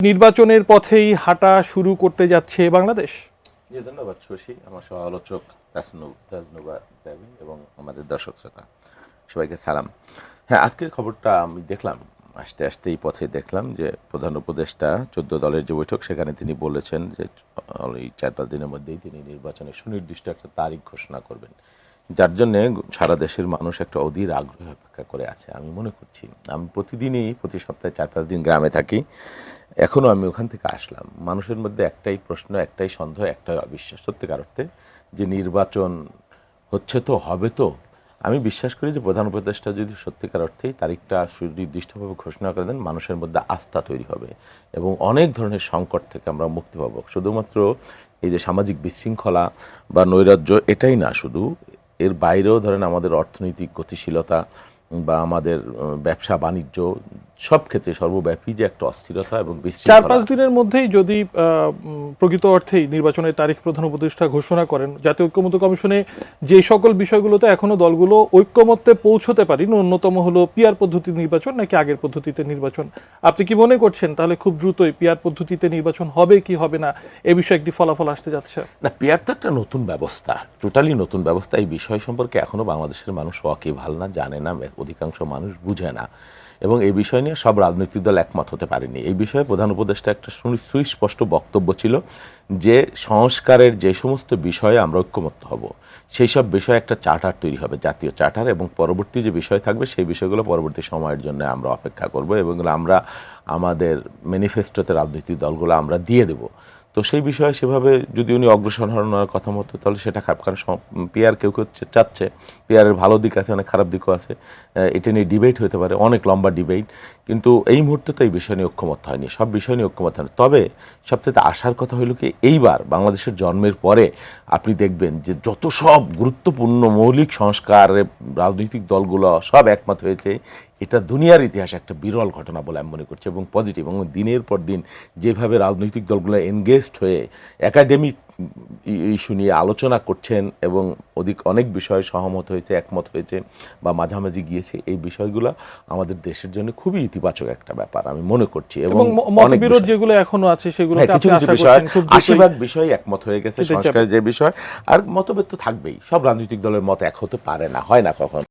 নির্বাচনের পথেই হাঁটা শুরু করতে যাচ্ছে বাংলাদেশ। ধন্যবাদ শশী, আমার সহ আলোচক তাজনুবা জাবিন এবং আমাদের দর্শক শ্রোতা সবাইকে সালাম। হ্যাঁ, আজকের খবরটা আমি দেখলাম, আসতে আসতে এই পথে দেখলাম যে প্রধান উপদেষ্টা 14 দলের যে বৈঠক, সেখানে তিনি বলেছেন যে এই 4-5 দিনের মধ্যেই তিনি নির্বাচনের সুনির্দিষ্ট একটা তারিখ ঘোষণা করবেন, যার জন্যে সারা দেশের মানুষ একটা অধীর আগ্রহে অপেক্ষা করে আছে। আমি মনে করছি, আমি প্রতিদিনই প্রতি সপ্তাহে 4-5 দিন গ্রামে থাকি, এখনও আমি ওখান থেকে আসলাম। মানুষের মধ্যে একটাই প্রশ্ন, একটাই সন্দেহ, একটাই অবিশ্বাস সত্যিকার অর্থে, যে নির্বাচন হচ্ছে তো, হবে তো। আমি বিশ্বাস করি যে প্রধান উপদেষ্টা যদি সত্যিকার অর্থেই তারিখটা সুনির্দিষ্টভাবে ঘোষণা করে দেন, মানুষের মধ্যে আস্থা তৈরি হবে এবং অনেক ধরনের সংকট থেকে আমরা মুক্তি পাব। শুধুমাত্র এই যে সামাজিক বিশৃঙ্খলা বা নৈরাজ্য এটাই না, শুধু এর বাইরেও ধরেন আমাদের অর্থনৈতিক গতিশীলতা বা আমাদের ব্যবসা বাণিজ্য সব ক্ষেত্রে সর্বব্যাপী যে একটা অস্থিরতা এবং 4-5 দিনের মধ্যেই যদি প্রকৃত অর্থেই নির্বাচনের তারিখ প্রধান উপদেষ্টা ঘোষণা করেন, জাতীয় ঐক্যমত্য কমিশনে যে সকল বিষয়গুলোতে এখনো দলগুলো ঐক্যমত্যে পৌঁছতে পারেনি, অন্যতম হলো পিআর পদ্ধতির নির্বাচন নাকি আগের পদ্ধতিতে নির্বাচন, আপনি কি মনে করছেন তাহলে খুব দ্রুতই পিআর পদ্ধতিতে নির্বাচন হবে কি হবে না এ বিষয়ে একটি ফলাফল আসতে যাচ্ছে? না, পিআর তো একটা নতুন ব্যবস্থা, টোটালি নতুন ব্যবস্থা। এই বিষয় সম্পর্কে এখনো বাংলাদেশের মানুষ ওয়াকিবহাল না, জানে না, অধিকাংশ মানুষ বুঝে না এবং এই বিষয় নিয়ে সব রাজনৈতিক দল একমত হতে পারেনি। এই বিষয়ে প্রধান উপদেষ্টা একটা সুস্পষ্ট বক্তব্য ছিল যে সংস্কারের যে সমস্ত বিষয়ে আমরা ঐক্যমত্য হব, সেই সব বিষয়ে একটা চার্টার তৈরি হবে, জাতীয় চার্টার, এবং পরবর্তী যে বিষয় থাকবে সেই বিষয়গুলো পরবর্তী সময়ের জন্য আমরা অপেক্ষা করব এবং আমরা আমাদের ম্যানিফেস্টোতে রাজনৈতিক দলগুলো আমরা দিয়ে দেব। তো সেই বিষয়ে সেভাবে যদি উনি অগ্রসর হওয়ার কথা মতো, তাহলে সেটা খারাপ, কারণ পিআর কেউ কেউ চাচ্ছে, পিআরের ভালো দিক আছে, অনেক খারাপ দিকও আছে, এটা নিয়ে ডিবেট হতে পারে, অনেক লম্বা ডিবেট, কিন্তু এই মুহূর্তে তো এই বিষয় নিয়ে ঐক্যমত হয়নি, সব বিষয় নিয়ে ঐক্যমত হয়নি। তবে সবচেয়ে আশার কথা হইল কি, এইবার বাংলাদেশের জন্মের পরে আপনি দেখবেন যে যত সব গুরুত্বপূর্ণ মৌলিক সংস্কারে রাজনৈতিক দলগুলো সব একমত হয়েছে, এটা দুনিয়ার ইতিহাসে একটা বিরল ঘটনা বলে আমি মনে করছি এবং পজিটিভ। এবং দিনের পর দিন যেভাবে রাজনৈতিক দলগুলো এনগেজড হয়ে একাডেমিক ইস্যু নিয়ে আলোচনা করছেন এবং অনেক বিষয়ে সহমত হয়েছে, একমত হয়েছে বা মাঝামাঝি গিয়েছে, এই বিষয়গুলো আমাদের দেশের জন্য খুবই ইতিবাচক একটা ব্যাপার আমি মনে করছি। এবং মতবিরোধ যেগুলো এখনো আছে সেগুলো কিছু কিছু বিষয় 80% বিষয় একমত হয়ে গেছে সংস্কারের যে বিষয়, আর মতভেদ তো থাকবেই, সব রাজনৈতিক দলের মত এক হতে পারে না, হয় না কখন।